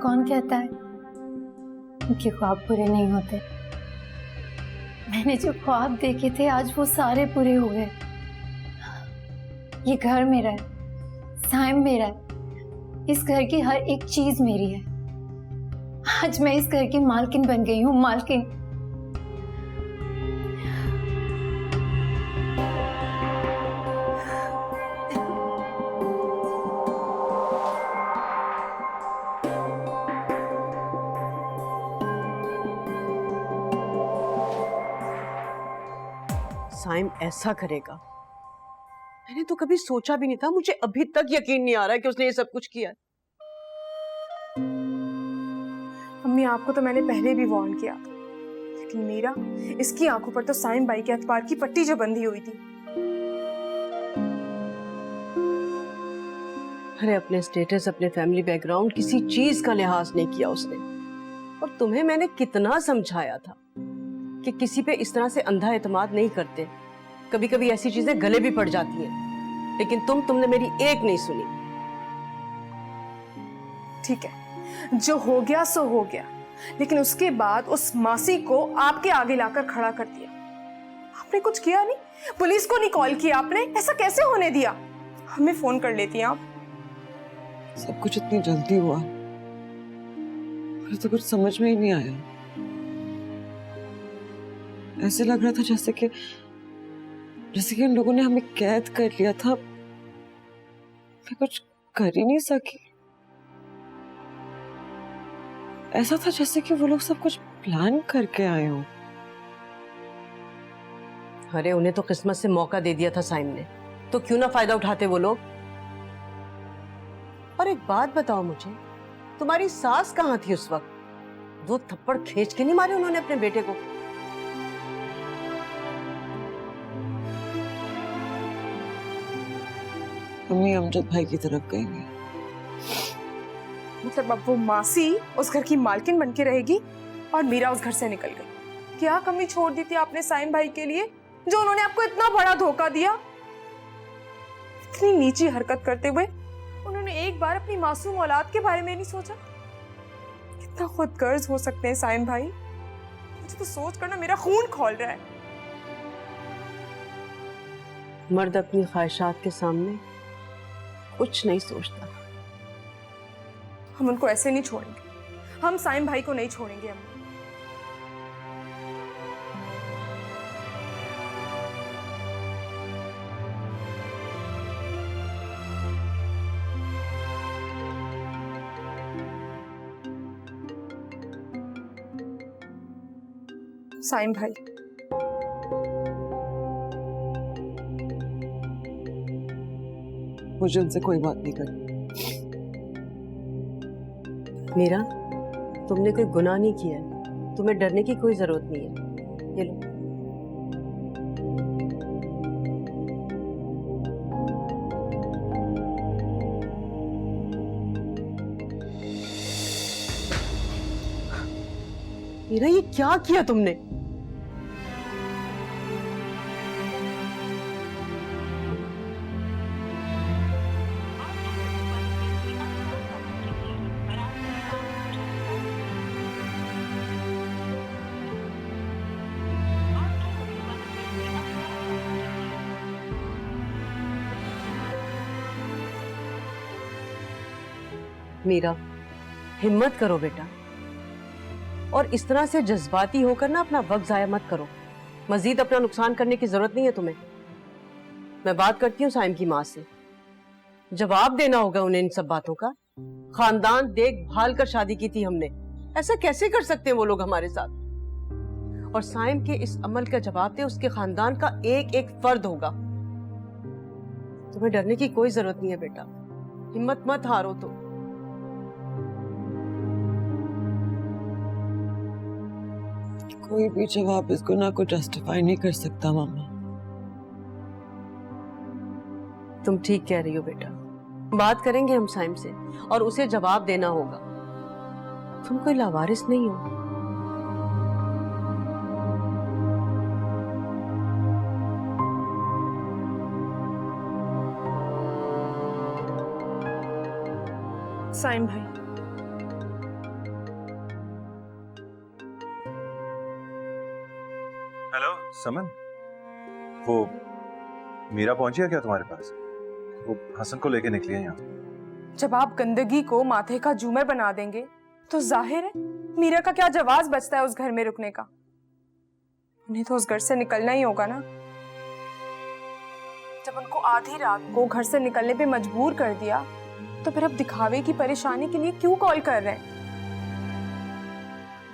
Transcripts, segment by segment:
कौन कहता है उनके ख्वाब पूरे नहीं होते। मैंने जो ख्वाब देखे थे आज वो सारे पूरे हो गए। ये घर मेरा है, साइम मेरा है, इस घर की हर एक चीज मेरी है। आज मैं इस घर की मालकिन बन गई हूँ, मालकिन। साइम ऐसा करेगा, मैंने तो कभी सोचा भी नहीं था। मुझे अभी तक यकीन नहीं आ रहा है कि उसने ये सब कुछ किया है। अम्मी, आपको तो मैंने पहले भी वार्न किया था, लेकिन मीरा, इसकी आंखों पर तो साइम भाई के एतबार की पट्टी जो बंधी हुई थी। अरे अपने स्टेटस, अपने फैमिली बैकग्राउंड, किसी चीज का लिहाज नहीं किया उसने। और तुम्हें मैंने कितना समझाया था कि किसी पे इस तरह से अंधा एतमाद नहीं करते, कभी कभी ऐसी चीजें गले भी पड़ जाती हैं, लेकिन तुमने मेरी एक नहीं सुनी। ठीक है, जो हो गया सो हो गया, लेकिन उसके बाद उस मासी को आपके आगे लाकर खड़ा कर दिया। आपने कुछ किया नहीं, पुलिस को नहीं कॉल किया आपने, ऐसा कैसे होने दिया? हमें फोन कर लेती हैं आप। सब कुछ इतनी जल्दी हुआ, मुझे तो कुछ समझ में ही नहीं आया। ऐसे लग रहा था जैसे कि उन लोगों ने हमें कैद कर लिया था। मैं कुछ कर ही नहीं सकी। ऐसा था जैसे कि वो लोग सब कुछ प्लान करके आए हो। अरे उन्हें तो किस्मत से मौका दे दिया था साइम ने, तो क्यों ना फायदा उठाते वो लोग। और एक बात बताओ मुझे, तुम्हारी सास कहाँ थी उस वक्त? 2 थप्पड़ खींच के नहीं मारे उन्होंने अपने बेटे को? मम्मी अमजद भाई की तरफ गई है। मतलब अब वो मासी उस घर की मालकिन बन के रहेगी और मीरा उस घर से निकल गई। क्या कमी छोड़ दी थी आपने साइम भाई के लिए, जो उन्होंने आपको इतना बड़ा धोखा दिया? इतनी नीची हरकत करते हुए उन्होंने एक बार अपनी मासूम औलाद के बारे में नहीं सोचा? कितना खुदगर्ज हो सकते हैं साइम भाई। मुझे तो सोच कर ना मेरा खून खौल रहा है। मर्द अपनी ख्वाहिशात के सामने कुछ नहीं सोचता। हम उनको ऐसे नहीं छोड़ेंगे, हम साइम भाई को नहीं छोड़ेंगे। हम साइम भाई, मुझे उनसे कोई बात नहीं करनी। मीरा, तुमने कोई गुनाह नहीं किया है, तुम्हें डरने की कोई जरूरत नहीं है। ये लो। मीरा, ये क्या किया तुमने? मीरा, हिम्मत करो बेटा, और इस तरह से जज्बाती होकर ना अपना वक्त जाया मत करो। मजीद अपना नुकसान करने की जरूरत नहीं है तुम्हें। मैं बात करती हूँ साइम की माँ से, जवाब देना होगा उन्हें इन सब बातों का। खानदान देखभाल कर शादी की थी हमने, ऐसा कैसे कर सकते हैं वो लोग हमारे साथ? और साइम के इस अमल का जवाब दे उसके खानदान का एक एक फर्द होगा। तुम्हें डरने की कोई जरूरत नहीं है बेटा, हिम्मत मत हारो। तो कोई भी जवाब इस गुनाह को जस्टिफाई नहीं कर सकता मामा। तुम ठीक कह रही हो बेटा, बात करेंगे हम साइम से और उसे जवाब देना होगा। तुम कोई लावारिस नहीं हो। साइम भाई, समन, वो मीरा पहुंची है क्या तुम्हारे पास? वो हसन को लेके निकली है यहाँ। जब आप गंदगी को माथे का झूमर बना देंगे तो जाहिर है मीरा का क्या जवाब बचता है उस घर में रुकने का। उन्हें तो उस घर से निकलना ही होगा ना। जब उनको आधी रात को घर से निकलने पे मजबूर कर दिया तो फिर अब दिखावे की परेशानी के लिए क्यों कॉल कर रहे हैं?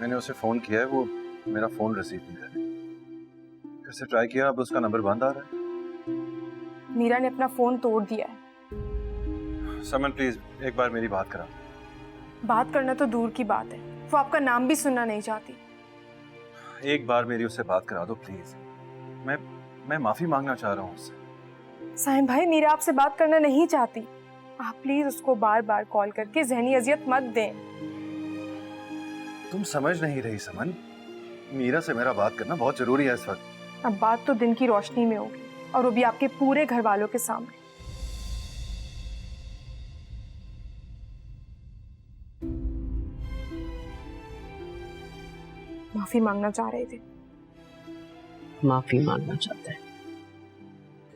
मैंने उसे फोन किया है, वो मेरा फोन रिसीव नहीं कर रही। फिर से ट्राई किया, अब उसका नंबर बंद आ रहा है। मीरा ने अपना फोन तोड़ दिया है। समन प्लीज एक बार मेरी बात करा। बात करना तो दूर की बात है, वो आपका नाम भी सुनना नहीं चाहती। एक बार मेरी उससे बात करा दो प्लीज। मैं माफी मांगना चाह रहा हूँ उससे। साइम भाई, मीरा आपसे बात करना नहीं चाहती। आप प्लीज उसको बार बार कॉल करके जहनी अजियत मत दें। तुम समझ नहीं रही समन, मीरा से मेरा बात करना बहुत जरूरी है इस वक्त। अब बात तो दिन की रोशनी में होगी, और वो भी आपके पूरे घर वालों के सामने। माफी मांगना चाह रहे थे। माफी मांगना चाहता है?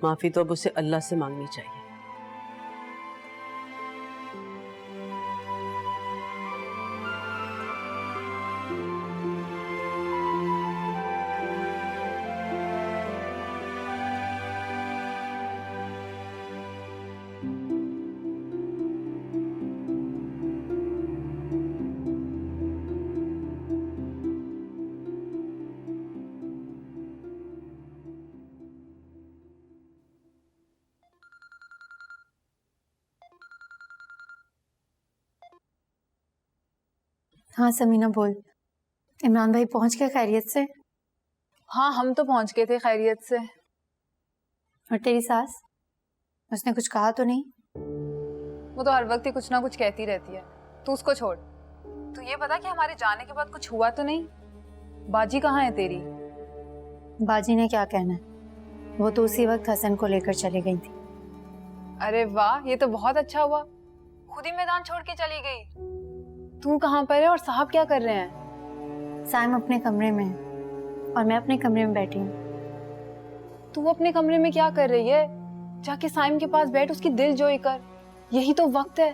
माफी तो अब उसे अल्लाह से मांगनी चाहिए। हाँ समीना बोल। इमरान भाई पहुंच गए खैरियत से? हाँ, हम तो पहुंच गए थे खैरियत से। और तेरी सास, उसने कुछ कहा तो नहीं? वो तो हर वक्त ही कुछ ना कुछ कहती रहती है, तू उसको छोड़। तू ये बता कि हमारे जाने के बाद कुछ हुआ तो नहीं? बाजी कहाँ है तेरी? बाजी ने क्या कहना है, वो तो उसी वक्त हसन को लेकर चली गई थी। अरे वाह, ये तो बहुत अच्छा हुआ, खुद ही मैदान छोड़ के चली गई। तू कहाँ पर है और साहब क्या कर रहे हैं? साइम अपने कमरे में है और मैं अपने कमरे में बैठी हूँ। तू अपने कमरे में क्या कर रही है? जाके साइम के पास बैठ, उसकी दिल जोई कर। यही तो वक्त है।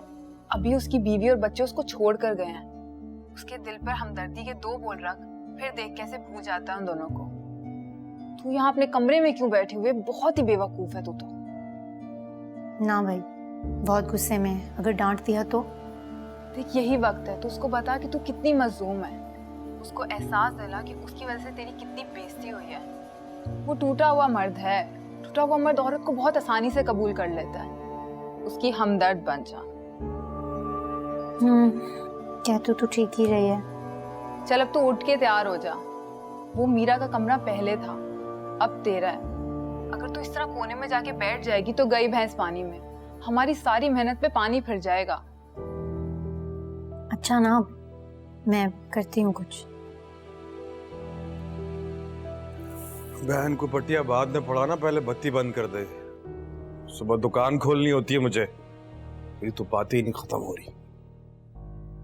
अभी उसकी बीवी और बच्चे उसको छोड़ कर गए हैं। उसके दिल पर हमदर्दी के दो बोल रख, फिर देख कैसे भूल जाता है उन दोनों को। तू यहाँ अपने कमरे में क्यों बैठी हुई? बहुत ही बेवकूफ है तू तो। ना भाई, बहुत गुस्से में है, अगर डांट दिया तो? देख, यही वक्त है, तू उसको बता कि तू कितनी मजलूम है। उसको एहसास दिला कि उसकी वजह से तेरी कितनी बेइज्जती हुई है। वो टूटा हुआ मर्द है। टूटा हुआ मर्द औरत को बहुत आसानी से कबूल कर लेता है। उसकी हमदर्द बन जा। कह तो ठीक ही रही है। चल अब तू उठ के तैयार हो जा। वो मीरा का कमरा पहले था, अब तेरा है। अगर तू इस तरह कोने में जाके बैठ जाएगी तो गई भैंस पानी में। हमारी सारी मेहनत पे पानी फिर जाएगा। अच्छा ना, मैं करती हूँ कुछ। बहन को पट्टिया बाद में पड़ा ना, पहले बत्ती बंद कर दे। सुबह दुकान खोलनी होती है मुझे, मेरी तो बात ही नहीं खत्म हो रही।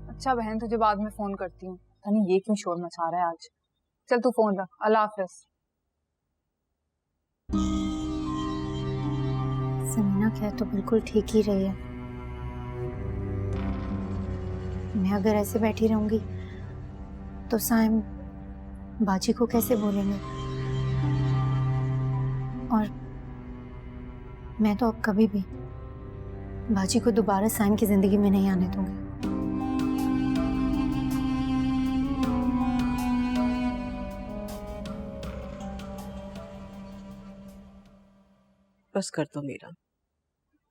अच्छा बहन, तुझे बाद में फोन करती हूँ। तनी ये क्यों शोर मचा रहा है आज? चल तू फोन रख, अल्लाह हाफिज। समीना कह तो बिल्कुल ठीक ही रही है। मैं अगर ऐसे बैठी रहूंगी तो साइम बाजी को कैसे बोलेंगे, और मैं तो अब कभी भी बाजी को दोबारा साइम की जिंदगी में नहीं आने दूंगी। बस कर दो मीरा।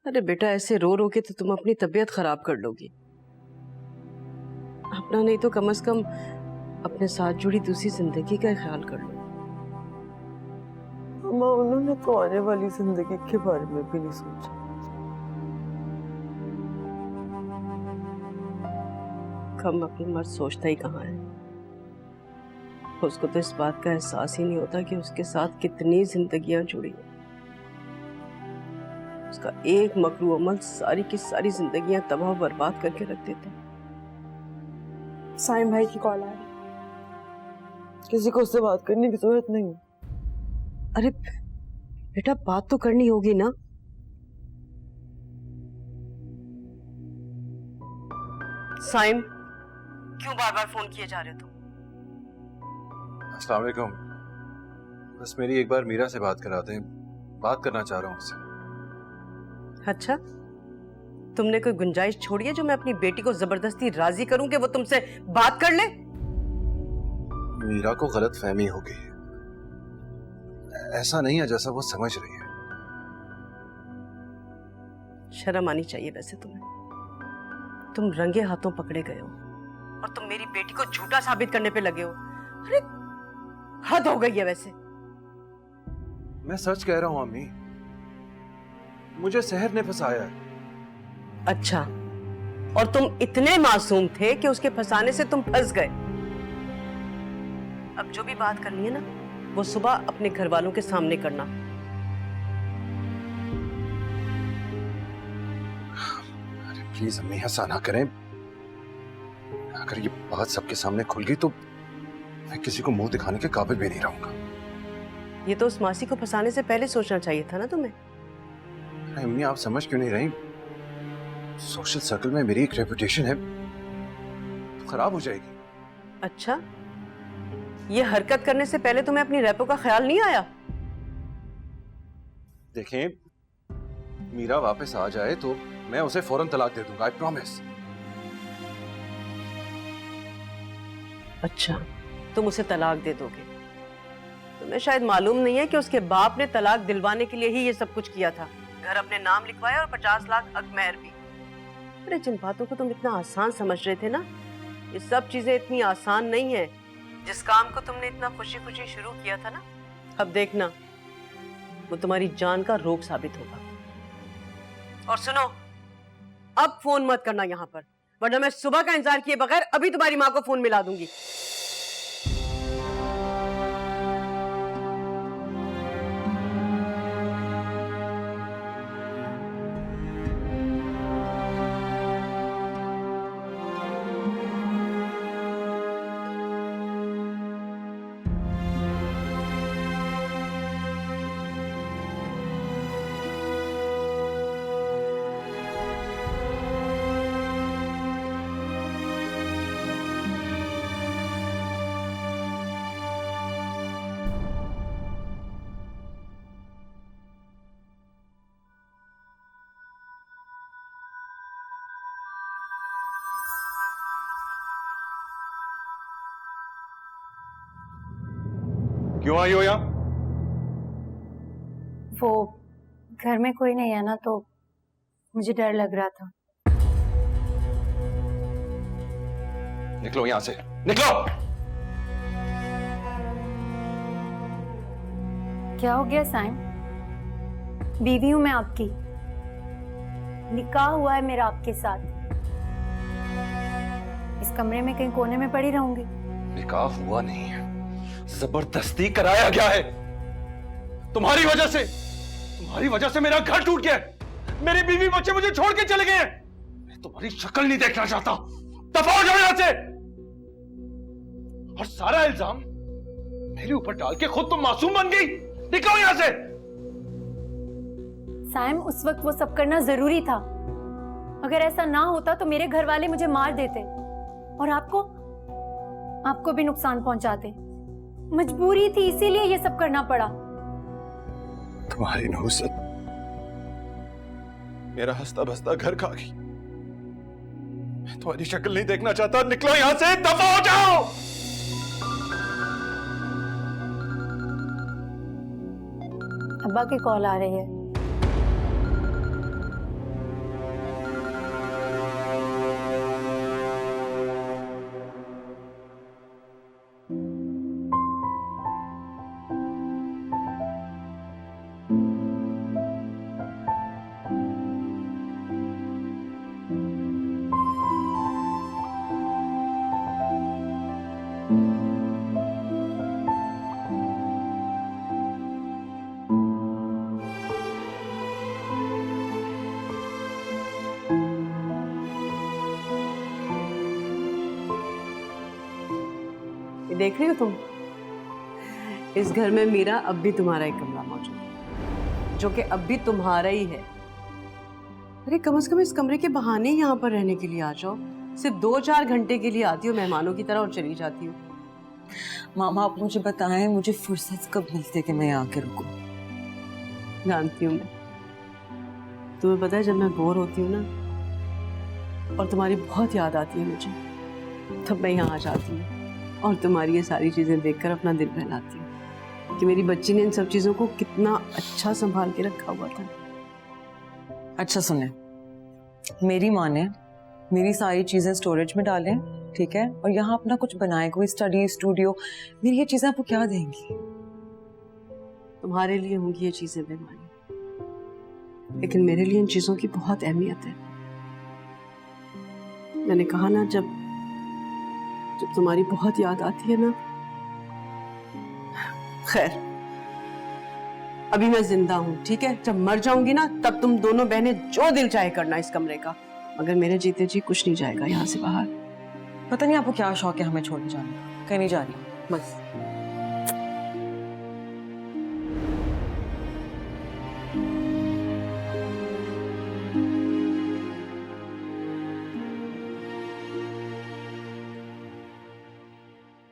अरे बेटा, ऐसे रो रो के तो तुम अपनी तबीयत खराब कर लोगी। अपना नहीं तो कम से कम अपने साथ जुड़ी दूसरी जिंदगी का ख्याल कर लो। अम्मा, उन्होंने तो आने वाली जिंदगी के बारे में भी नहीं सोचा। कम अपनी मर्द सोचता ही कहाँ है। उसको तो इस बात का एहसास ही नहीं होता कि उसके साथ कितनी जिंदगियां जुड़ी हैं। उसका एक मकरू अमल सारी की सारी जिंदगियां तबाह बर्बाद करके रख देता है। साइम भाई की कॉल आ रही। किसी को उससे बात करने की जरूरत नहीं। अरे बेटा, बात तो करनी होगी ना। साइम, क्यों बार बार फोन किए जा रहे हो तुम? अस्सलाम वालेकुम। बस मेरी एक बार मीरा से बात करा दें, बात करना चाह रहा हूँ उससे। अच्छा, तुमने कोई गुंजाइश छोड़ी है जो मैं अपनी बेटी को जबरदस्ती राजी करूं कि वो तुमसे बात कर ले? मीरा को गलत फहमी हो गई है, ऐसा नहीं है जैसा वो समझ रही है। शर्म आनी चाहिए वैसे तुम्हें। तुम रंगे हाथों पकड़े गए हो और तुम मेरी बेटी को झूठा साबित करने पे लगे हो। अरे हद हो गई है वैसे। मैं सच कह रहा हूं अम्मी, मुझे सहर ने फंसाया है। अच्छा, और तुम इतने मासूम थे कि उसके फंसाने से तुम फंस गए। अब जो भी बात करनी है ना, वो सुबह अपने घर वालों के सामने करना। अरे प्लीज अम्मी, ऐसा ना करें। अगर ये बात सबके सामने खुल गई तो मैं किसी को मुंह दिखाने के काबिल भी नहीं रहूंगा। ये तो उस मासी को फंसाने से पहले सोचना चाहिए था ना तुम्हें। अरे अम्मी, आप समझ क्यों नहीं रही? सोशल सर्कल में मेरी एक रेपुटेशन है, तो खराब हो जाएगी। अच्छा, ये हरकत करने से पहले तुम्हें अपनी रेपो का ख्याल नहीं आया? देखें, मीरा वापस आ जाए तो मैं उसे फौरन तलाक दे दूंगा, आई प्रॉमिस। अच्छा, तुम उसे तलाक दे दोगे? तुम्हें शायद मालूम नहीं है कि उसके बाप ने तलाक दिलवाने के लिए ही ये सब कुछ किया था। घर अपने नाम लिखवाया और 50 लाख अगमेहर भी। अरे जिन बातों को तुम इतना आसान समझ रहे थे ना, ये सब चीजें इतनी आसान नहीं है। जिस काम को तुमने इतना खुशी खुशी शुरू किया था ना, अब देखना वो तुम्हारी जान का रोग साबित होगा। और सुनो, अब फोन मत करना यहाँ पर, वरना मैं सुबह का इंतजार किए बगैर अभी तुम्हारी माँ को फोन मिला दूंगी। क्यों आई हो यहाँ? वो घर में कोई नहीं है ना, तो मुझे डर लग रहा था। निकलो यहाँ से, निकलो! क्या हो गया साइम? बीवी हूं मैं आपकी, निकाह हुआ है मेरा आपके साथ। इस कमरे में कहीं कोने में पड़ी रहूंगी? निकाह हुआ नहीं है, जबरदस्ती कराया गया है। तुम्हारी वजह से मेरा घर टूट गया है। मेरी बीवी बच्चे मुझे छोड़ के चले गए हैं। मैं तुम्हारी शक्ल नहीं देखना चाहता। दफा हो जाओ यहां से। और सारा इल्जाम मेरे ऊपर डाल के खुद तुम मासूम बन गई। निकलो यहां से। साइम, उस वक्त वो सब करना जरूरी था। अगर ऐसा ना होता तो मेरे घर वाले मुझे मार देते और आपको भी नुकसान पहुंचाते। मजबूरी थी, इसीलिए ये सब करना पड़ा। तुम्हारी नहुसत मेरा हंसता बसता घर खा गई। मैं तुम्हारी शक्ल नहीं देखना चाहता। निकलो यहां से, दफा हो जाओ। अब्बा की कॉल आ रही है। ये देख रही हो तुम? इस घर में मीरा अब भी तुम्हारा एक कमरा मौजूद है, जो कि अब भी तुम्हारा ही है। अरे कम से कम इस कमरे के बहाने ही यहाँ पर रहने के लिए आ जाओ। सिर्फ 2-4 घंटे के लिए आती हो मेहमानों की तरह और चली जाती हो। मामा आप मुझे बताएं, मुझे फुर्सत कब मिलती है कि मैं यहाँ के रुकूं? जानती हूँ मैं। तुम्हें पता है जब मैं बोर होती हूँ ना और तुम्हारी बहुत याद आती है मुझे, तब मैं यहाँ आ जाती हूँ और तुम्हारी ये सारी चीजें देखकर अपना दिल बहलाती हूँ कि मेरी बच्ची ने इन सब चीजों को कितना अच्छा संभाल के रखा हुआ था। अच्छा सुने, मेरी माँ ने मेरी सारी चीजें स्टोरेज में डालें, ठीक है, और यहाँ अपना कुछ बनाए, कोई स्टडी स्टूडियो। मेरी ये चीजें आपको क्या देंगी? तुम्हारे लिए होंगी ये चीजें बेमानी, लेकिन मेरे लिए इन चीजों की बहुत अहमियत है। मैंने कहा ना, जब तुम्हारी बहुत याद आती है ना। खैर, अभी मैं जिंदा हूं, ठीक है। जब मर जाऊंगी ना, तब तुम दोनों बहनें जो दिल चाहे करना इस कमरे का, मगर मेरे जीते जी कुछ नहीं जाएगा यहाँ से बाहर। पता नहीं आपको क्या शौक है हमें छोड़ के जाने का। कहीं नहीं जा रही बस।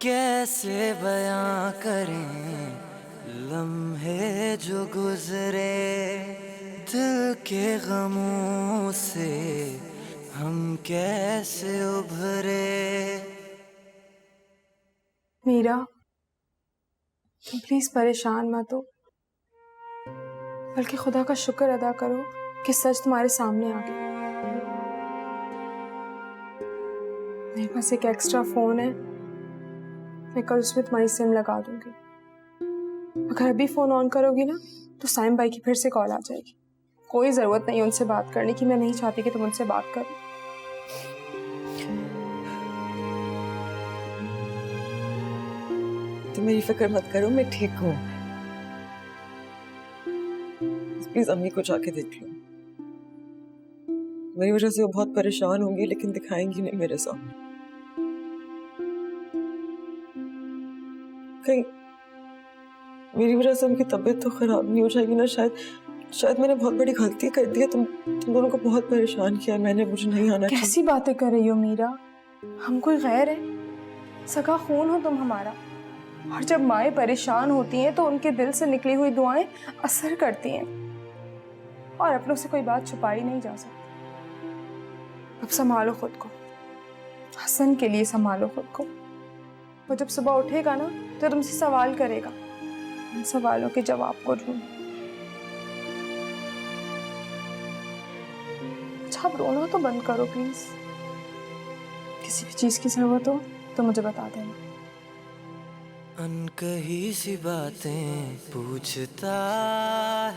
कैसे बयां करें लम्हे जो गुजरे, दिल के गमों से हम कैसे उभरे। मीरा, तुम प्लीज परेशान मत हो, बल्कि खुदा का शुक्र अदा करो कि सच तुम्हारे सामने आ गया। मेरे पास एक एक्स्ट्रा फोन है, मैं कल उसमें तुम्हारी सिम लगा दूंगी। अगर अभी फोन ऑन करोगी ना, तो साइम भाई की फिर से कॉल आ जाएगी। कोई जरूरत नहीं है उनसे बात करने की, मैं नहीं चाहती कि तुम उनसे बात करो। तुम मेरी फिक्र मत करो, मैं ठीक हूँ। प्लीज अम्मी को जाके देख लो। मेरी वजह से वो बहुत परेशान होंगी, लेकिन दिखाएंगी नहीं मेरे सामने। कहीं मेरी वजह से उनकी तबीयत तो खराब नहीं हो जाएगी ना? शायद मैंने बहुत बड़ी गलती कर दी है। तुम दोनों को बहुत परेशान किया मैंने, मुझे नहीं आना चाहिए। कैसी बातें कर रही हो मीरा? हम कोई गैर है? सगा खून हो तुम हमारा। और जब माएँ परेशान होती हैं तो उनके दिल से निकली हुई दुआएं असर करती हैं, और अपनों से कोई बात छुपाई नहीं जा सकती। अब संभालो खुद को, हसन के लिए संभालो खुद को। वो जब सुबह उठेगा ना, तो तुमसे सवाल करेगा, उन सवालों के जवाब को ढूंढो। अच्छा, आप रोना तो बंद करो प्लीज। किसी भी चीज की जरूरत हो तो मुझे बता देना। अनकही सी बातें पूछता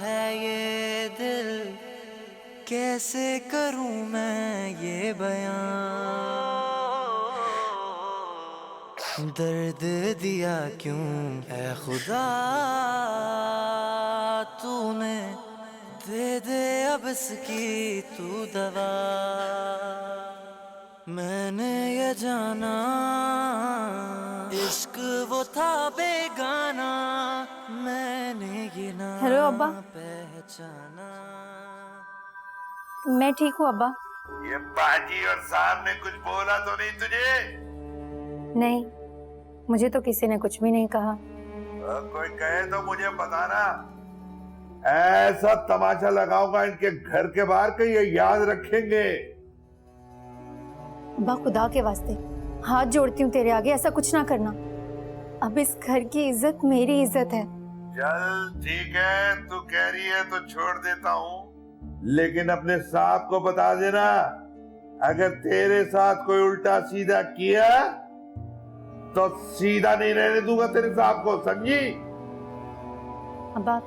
है ये दिल, कैसे करूं मैं ये बयां। दर्द दिया क्यों ऐ खुदा तूने, दे दे अब इसकी तू दवा। मैंने ये जाना इश्क वो था बेगाना, मैंने ये ना हेलो अब्बा। पहचाना। मैं ठीक हूँ अब्बा। ये बाजी और साहब ने कुछ बोला तो नहीं तुझे? नहीं, मुझे तो किसी ने कुछ भी नहीं कहा। कोई कहे तो मुझे बताना, ऐसा तमाशा लगाऊंगा इनके घर के बाहर कि ये याद रखेंगे। अब्बा खुदा के वास्ते हाथ जोड़ती हूँ तेरे आगे, ऐसा कुछ ना करना। अब इस घर की इज्जत मेरी इज्जत है। चल ठीक है, तू कह रही है तो छोड़ देता हूँ, लेकिन अपने साहब को बता देना, अगर तेरे साथ कोई उल्टा सीधा किया तो सीधा नहीं रहने दूंगा तेरे साहब को, समझी? अब्बा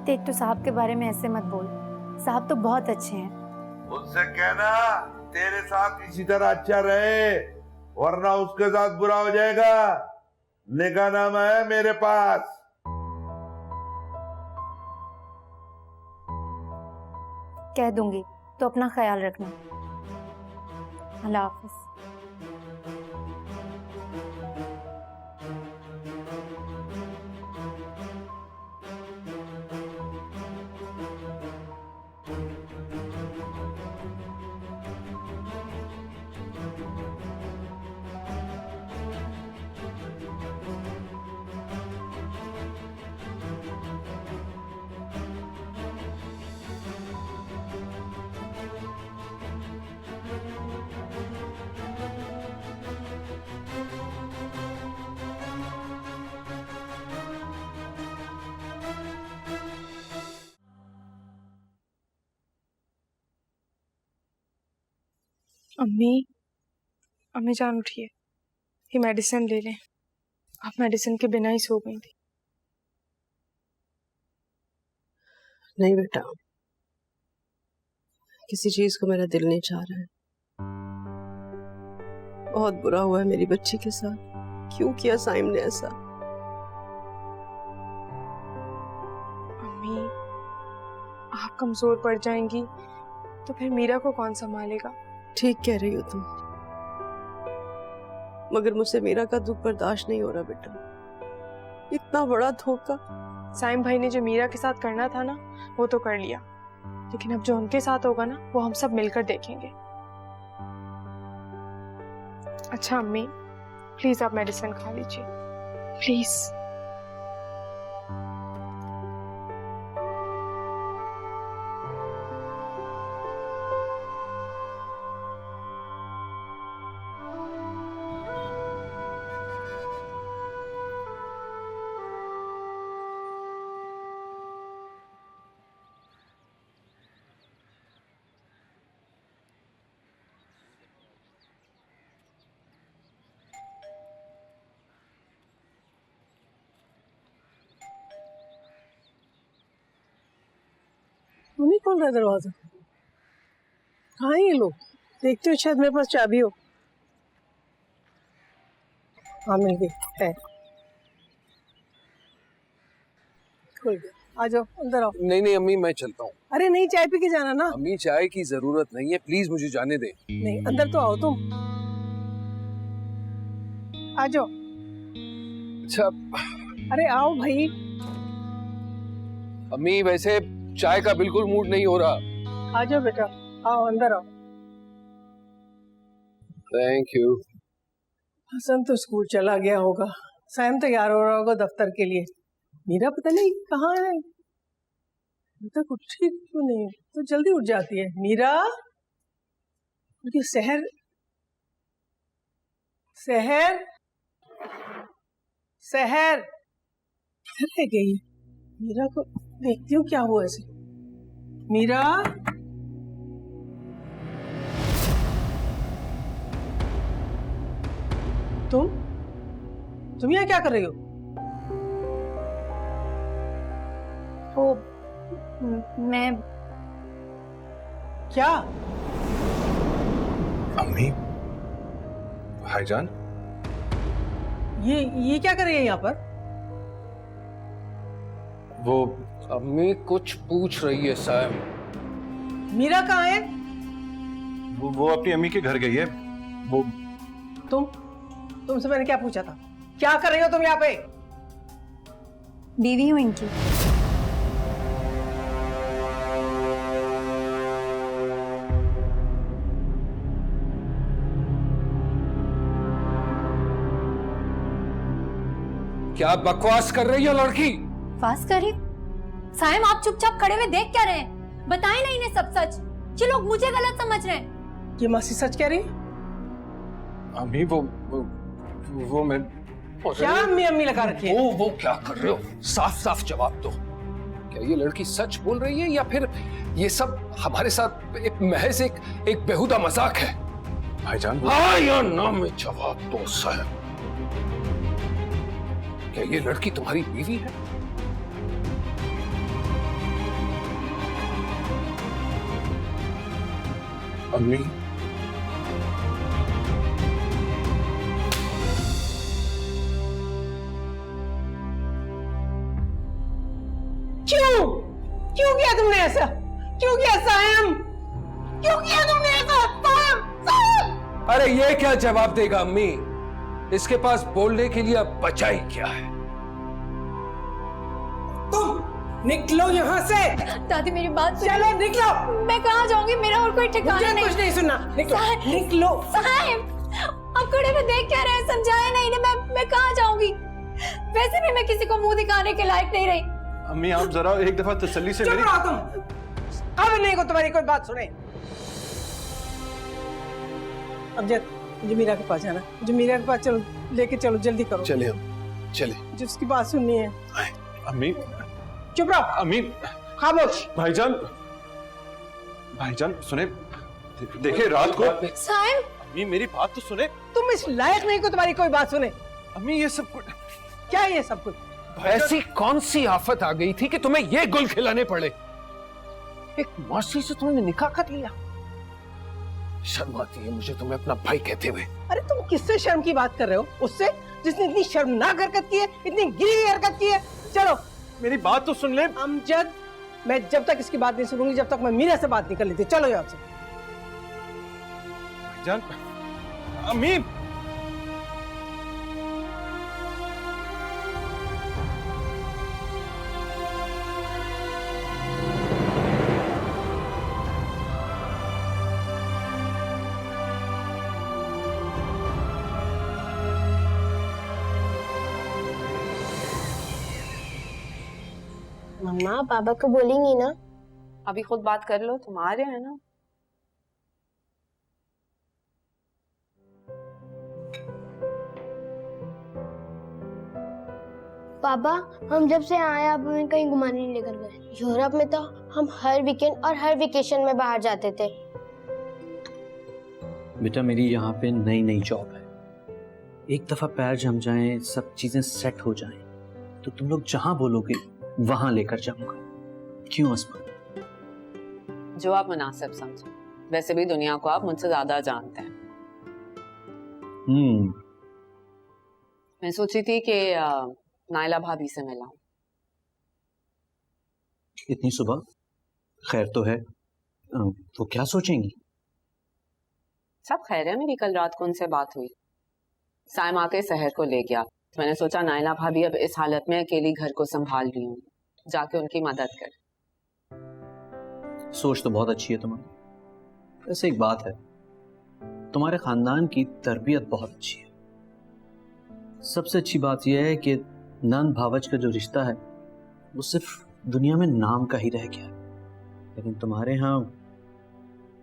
देख, तू साहब के बारे में ऐसे मत बोल। साहब तो बहुत अच्छे हैं। उससे कहना तेरे साथ इसी तरह अच्छा रहे, वरना उसके साथ बुरा हो जाएगा। निगाहनामा है मेरे पास। कह दूंगी, तो अपना ख्याल रखना। अल्लाह हाफिज। अम्मी, अम्मी जान उठिए, ये मेडिसिन ले लें। आप मेडिसिन के बिना ही सो गई थी। नहीं बेटा, किसी चीज को मेरा दिल नहीं चाह रहा है। बहुत बुरा हुआ है मेरी बच्ची के साथ। क्यों किया साइम ने ऐसा? अम्मी, आप कमजोर पड़ जाएंगी तो फिर मीरा को कौन संभालेगा? ठीक कह रही हो तुम, मगर मुझसे मीरा का दुख बर्दाश्त नहीं हो रहा बेटा। इतना बड़ा धोखा। साइम भाई ने जो मीरा के साथ करना था ना, वो तो कर लिया, लेकिन अब जो उनके साथ होगा ना, वो हम सब मिलकर देखेंगे। अच्छा अम्मी, प्लीज आप मेडिसिन खा लीजिए, प्लीज। नहीं खोल रहा दरवाजा। कहाँ है ये लोग? देखते हो शायद मेरे पास चाबी हो। हाँ मिल गई है। खुल गया, आ जाओ अंदर आओ। नहीं नहीं अम्मी, मैं चलता हूँ। अरे नहीं, चाय पी के जाना ना। अम्मी चाय की जरूरत नहीं है, प्लीज मुझे जाने दे। नहीं, अंदर तो आओ तुम। आ जाओ। अच्छा अरे आओ भाई। अम्मी वैसे चाय का बिल्कुल मूड नहीं हो रहा। आ जाओ बेटा, आओ अंदर आओ। Thank you. हसन तो स्कूल चला गया होगा, साइम तैयार हो रहा होगा दफ्तर के लिए। मीरा पता नहीं कहाँ है, अभी तक उठी क्यों नहीं? तो जल्दी उठ जाती है मीरा। उनकी सहर सहर सहर रह गई। मीरा को देखती हूँ क्या हुआ ऐसे। मीरा, तुम यहाँ क्या कर रही हो? वो मैं क्या? अम्मी, भाईजान, ये क्या कर रही है यहाँ पर? वो अम्मी कुछ पूछ रही है साइम। मीरा कहाँ है? वो अपनी अम्मी के घर गई है। वो तुमसे मैंने क्या पूछा था? क्या कर रही हो तुम यहाँ पे? बीवी हूँ इनकी। क्या बकवास कर रही है लड़की? फास्ट करिए साइम, आप चुपचाप खड़े हुए देख क्या रहे हैं? बताएं ना इन्हें सब सच। ये लोग मुझे गलत समझ रहे हैं। ये मासी सच कह रही है? अम्मी वो मैं क्या अम्मी लगा रखी है? वो क्या कर रहे हो? साफ साफ जवाब दो। क्या ये लड़की सच बोल रही है या फिर ये सब हमारे साथ महज एक बेहुदा मजाक है? भाईजान, हाँ या ना में जवाब दो साहब। क्या ये लड़की तुम्हारी बीवी है? अम्मी, क्यों किया तुमने ऐसा? क्यों किया सायम? क्यों किया तुमने ऐसा? सायम! अरे ये क्या जवाब देगा अम्मी? इसके पास बोलने के लिए अब बचा ही क्या है? तुम निकलो यहाँ से। दादी मेरी बात सुनो। चलो निकलो। मैं कहाँ जाऊंगी? मेरा और कोई ठिकाना नहीं। कुछ नहीं सुनना। निकलो। साहिब, आप खड़े में देख क्या रहे हैं? समझाया नहीं इन्हें। मैं कहाँ जाऊंगी? वैसे भी मैं किसी को मुंह दिखाने के लायक नहीं रही। अम्मी आप जरा एक दफा तसल्ली से मेरी... तुम अब नहीं को तुम्हारी कोई बात सुने। अमजद, मुझे मीरा के पास जाना। मुझे मीरा के पास चलो, लेके चलो, जल्दी करो। चले हम चले। जिसकी बात सुननी है। अम्मी, चुप रहो। अम्मी, खामोश। भाईजान सुने, देखिए रात को साइम, अम्मी मेरी बात तो सुने। तुम इस लायक नहीं को तुम्हारी कोई बात सुने। अम्मी ये सब कुछ क्या है ये सब कुछ? ऐसी कौन सी आफत आ गई थी कि तुम्हें ये गुल खिलाने पड़े? एक मौसी से तुमने निकाह कर लिया। शर्म आती है मुझे तुम्हें अपना भाई कहते हुए। अरे तुम किससे शर्म की बात कर रहे हो? उससे जिसने इतनी शर्मनाक हरकत की है, इतनी गिरी हुई हरकत की है। चलो मेरी बात तो सुन ले। अमजद, मैं जब तक इसकी बात नहीं सुनूंगी, जब तक मैं मीरा से बात नहीं कर लेती। चलो यहाँ से। जान अम्मी मम्मा पापा को बोलेंगी ना? अभी खुद बात कर लो, तुम आ रहे हैं ना। पापा, हम जब से आए आप हमें कहीं घुमाने नहीं लेकर गए। यूरोप में तो हम हर वीकेंड और हर वेकेशन में बाहर जाते थे। बेटा मेरी यहाँ पे नई नई जॉब है। एक दफा पैर जम जाएं, सब चीजें सेट हो जाएं, तो तुम लोग जहां बोलोगे वहां लेकर जाऊंगा। क्यों अस्मा? जो आप मुनासिब समझो। वैसे भी दुनिया को आप मुझसे ज्यादा जानते हैं। मैं सोची थी कि नायला भाभी से मिलाऊं। इतनी सुबह? खैर तो है। वो क्या सोचेंगी? सब खैर है। मेरी कल रात को उनसे बात हुई। साइम आके शहर को ले गया। मैंने सोचा नायला भाभी अब इस हालत में अकेली घर को संभाल रही हूँ, जाके उनकी मदद कर। सोच तो बहुत अच्छी है तुम्हारी। वैसे एक बात है, तुम्हारे खानदान की तरबियत बहुत अच्छी है। सबसे अच्छी बात यह है कि नंद भावच का जो रिश्ता है वो सिर्फ दुनिया में नाम का ही रह गया है, लेकिन तुम्हारे यहाँ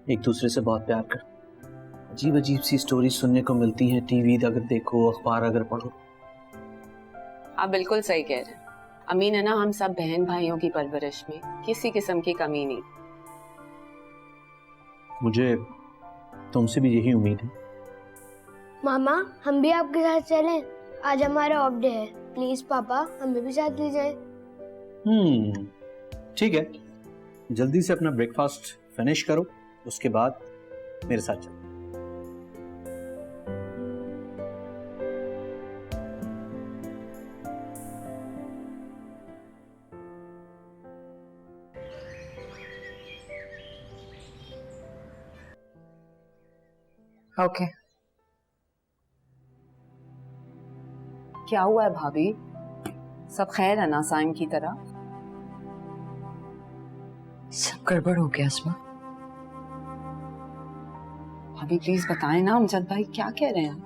एक दूसरे से बहुत प्यार कर। अजीब अजीब सी स्टोरी सुनने को मिलती हैं, टीवी अगर देखो, अखबार अगर पढ़ो। आप बिल्कुल सही कह रहे हैं। अमीन है ना, हम सब बहन भाइयों की परवरिश में किसी किस्म की कमी नहीं। मुझे तुमसे भी यही उम्मीद है। मामा, हम भी आपके साथ चलें? आज हमारा ऑफ डे है। प्लीज पापा, हमें भी साथ ले जाएं। ठीक है, जल्दी से अपना ब्रेकफास्ट फिनिश करो, उसके बाद मेरे साथ चलो। ओके। क्या हुआ है भाभी? सब खैर है ना साइम की तरह? सब गड़बड़ हो गया अस्मा। भाभी प्लीज बताएं ना, अमजद भाई क्या कह रहे हैं?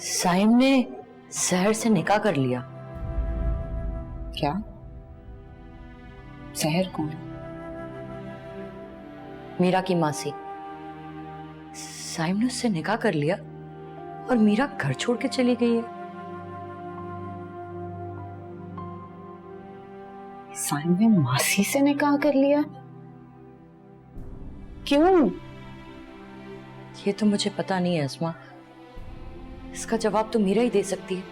साइम ने शहर से निकाह कर लिया। क्या? शहर कौन? मीरा की मासी। साइम ने उससे निकाह कर लिया और मीरा घर छोड़ के चली गई है। साइम ने मासी से निकाह कर लिया? क्यों? ये तो मुझे पता नहीं है अस्मा। इसका जवाब तो मीरा ही दे सकती है।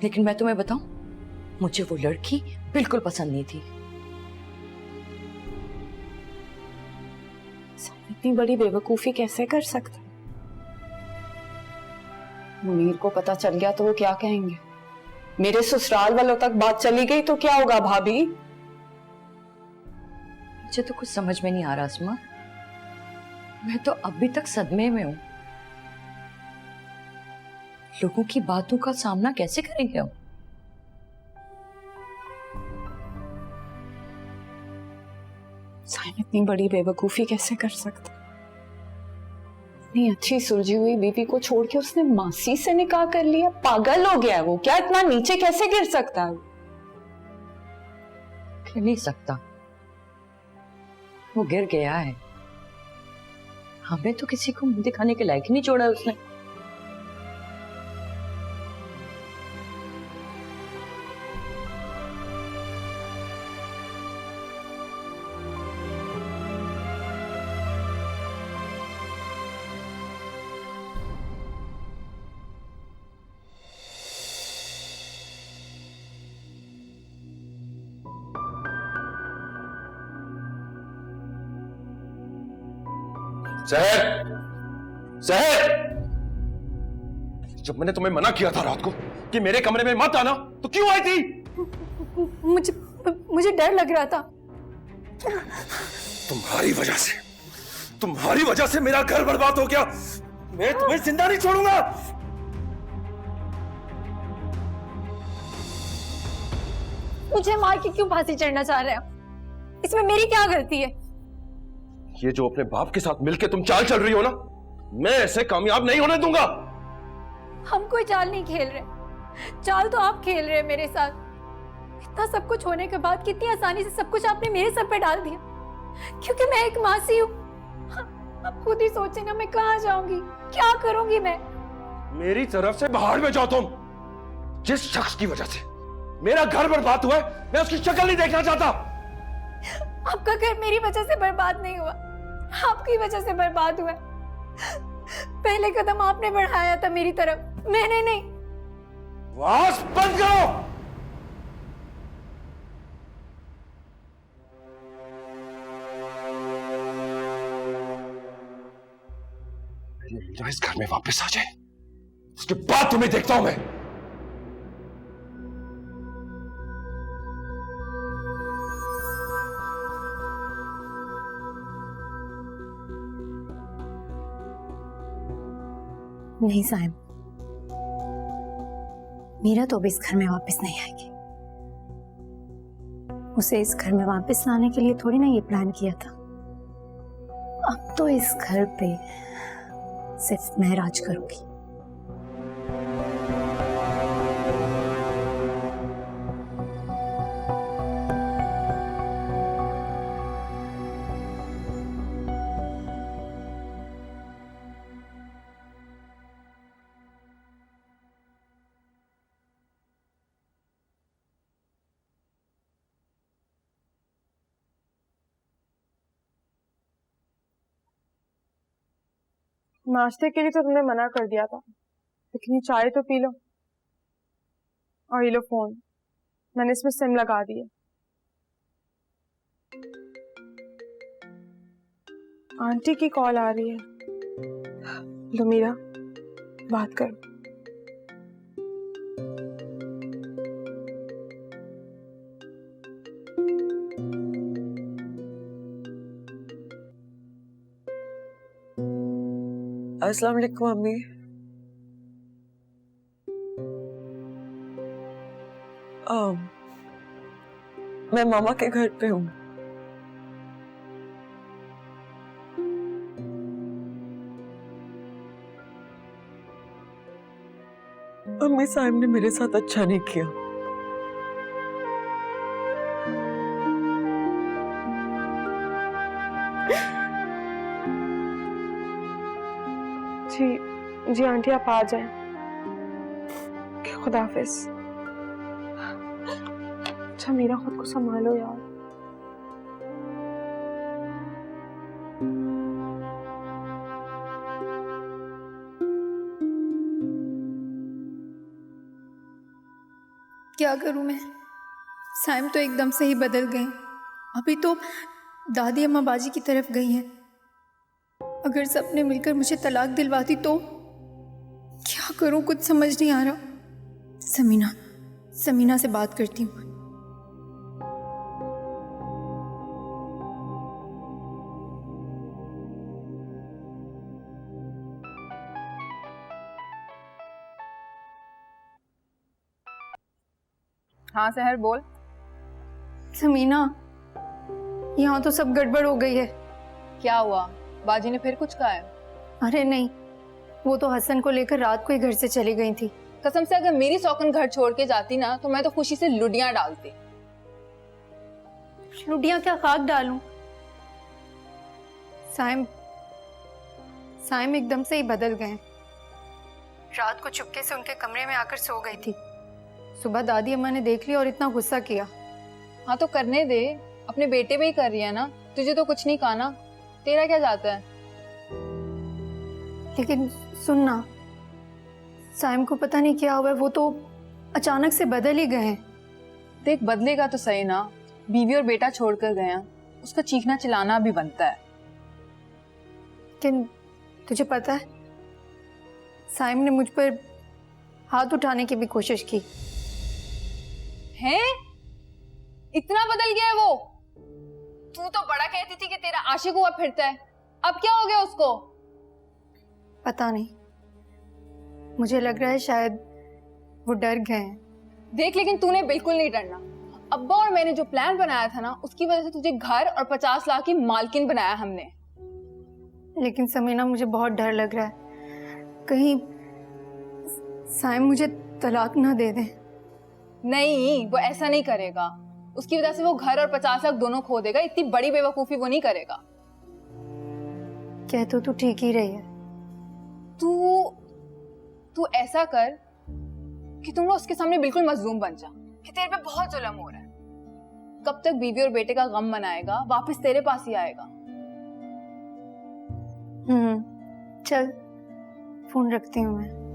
लेकिन मैं तुम्हें बताऊं, मुझे वो लड़की बिल्कुल पसंद नहीं थी। इतनी बड़ी बेवकूफी कैसे कर सकता? मुनीर को पता चल गया तो वो क्या कहेंगे? मेरे ससुराल वालों तक बात चली गई तो क्या होगा भाभी? मुझे तो कुछ समझ में नहीं आ रहा अस्मा। मैं तो अभी तक सदमे में हूं। लोगों की बातों का सामना कैसे करेंगे हम? साइम इतनी बड़ी बेवकूफी कैसे कर सकता? इतनी अच्छी सुलझी हुई बीवी को छोड़ के उसने मासी से निकाह कर लिया। पागल हो गया है वो क्या? इतना नीचे कैसे गिर सकता है? गिर नहीं सकता, वो गिर गया है। हमें तो किसी को मुंह दिखाने के लायक ही नहीं छोड़ा उसने। सहर, सहर, जब मैंने तुम्हें मना किया था रात को कि मेरे कमरे में मत आना, तो क्यों आई थी? मुझे डर लग रहा था। तुम्हारी वजह से मेरा घर बर्बाद हो गया। मैं तुम्हें जिंदा नहीं छोड़ूंगा। मुझे मार के क्यों फांसी चढ़ना चाह रहे हो? इसमें मेरी क्या गलती है? ये जो अपने बाप के साथ मिलके तुम चाल चल रही हो ना, मैं ऐसे कामयाब नहीं होने दूंगा। हम कोई चाल नहीं खेल रहे, चाल तो आप खेल रहे हैं मेरे साथ। इतना सब कुछ होने के बाद कितनी आसानी से सब कुछ आपने मेरे सर पे डाल दिया, क्योंकि मैं एक मासी हूँ। आप खुद ही सोचे ना, मैं कहाँ जाऊंगी, क्या करूंगी मैं? मेरी तरफ से बाहर में जाओ तुम। जिस शख्स की वजह से मेरा घर बर्बाद हुआ है, मैं उसकी शक्ल नहीं देखना चाहता। आपका घर मेरी वजह से बर्बाद नहीं हुआ, आपकी वजह से बर्बाद हुआ। पहले कदम आपने बढ़ाया था मेरी तरफ, मैंने नहीं। बस बंद करो। इस घर में वापस आ जाए, उसके बाद तुम्हें देखता हूं मैं। नहीं साहिब, मीरा तो अब इस घर में वापस नहीं आएगी। उसे इस घर में वापस लाने के लिए थोड़ी ना ये प्लान किया था। अब तो इस घर पे सिर्फ मैं राज करूंगी। नाश्ते के लिए तो तुमने मना कर दिया था, लेकिन ये चाय तो पी लो। और ये लो फोन, मैंने इसमें सिम लगा दी है। आंटी की कॉल आ रही है। लो मीरा, बात कर। अस्सलाम वालेकुम अम्मी। मैं मामा के घर पे हूँ। अम्मी, साहिब ने मेरे साथ अच्छा नहीं किया। जी आंटी, आप आ जाएं। खुदा हाफिज। अच्छा मीरा, खुद को संभालो यार। क्या करूं मैं? साइम तो एकदम से ही बदल गए। अभी तो दादी अम्मा बाजी की तरफ गई हैं। अगर सबने मिलकर मुझे तलाक दिलवाती तो क्या करूं, कुछ समझ नहीं आ रहा। समीना से बात करती हूँ। हाँ सहर, बोल। समीना, यहाँ तो सब गड़बड़ हो गई है। क्या हुआ? बाजी ने फिर कुछ कहा है? अरे नहीं, वो तो हसन को लेकर रात को ही घर से चली गई थी। कसम से अगर मेरी सौकन घर छोड़ के जाती ना, तो मैं तो खुशी से लुडियां डालती। लुडियां क्या खाक डालूं? साइम एकदम से ही बदल गए। रात को चुपके से उनके कमरे में आकर सो गई थी। सुबह दादी अम्मा ने देख लिया और इतना गुस्सा किया। हाँ तो करने दे, अपने बेटे पे ही कर रही है ना, तुझे तो कुछ नहीं कहा ना, तेरा क्या जाता है? लेकिन सुनना, साइम को पता नहीं क्या हुआ, वो तो अचानक से बदल ही गए। देख, बदलेगा तो सही ना, बीवी और बेटा छोड़कर गए हैं, उसका चीखना चिल्लाना भी बनता है। लेकिन तुझे पता है, साइम ने मुझ पर हाथ उठाने की भी कोशिश की। हैं? इतना बदल गया है वो? तू तो बड़ा कहती थी कि तेरा आशिक हुआ फिरता है, अब क्या हो गया उसको? पता नहीं, मुझे लग रहा है शायद वो डर गए हैं। देख, लेकिन तूने बिल्कुल नहीं डरना। अब्बा और मैंने जो प्लान बनाया था ना, उसकी वजह से तुझे घर और 50 लाख की मालकिन बनाया हमने। लेकिन समीना, मुझे बहुत डर लग रहा है, कहीं साइम मुझे तलाक ना दे दे। नहीं, वो ऐसा नहीं करेगा। उसकी वजह से वो घर और 50 लाख दोनों खो देगा। इतनी बड़ी बेवकूफी वो नहीं करेगा। कह तो तू ठीक ही रही है। तू ऐसा कर कि तुम लोग उसके सामने बिल्कुल मजलूम बन जा कि तेरे पे बहुत जुल्म हो रहा है। कब तक बीवी और बेटे का गम मनाएगा? वापस तेरे पास ही आएगा। चल, फोन रखती हूँ मैं।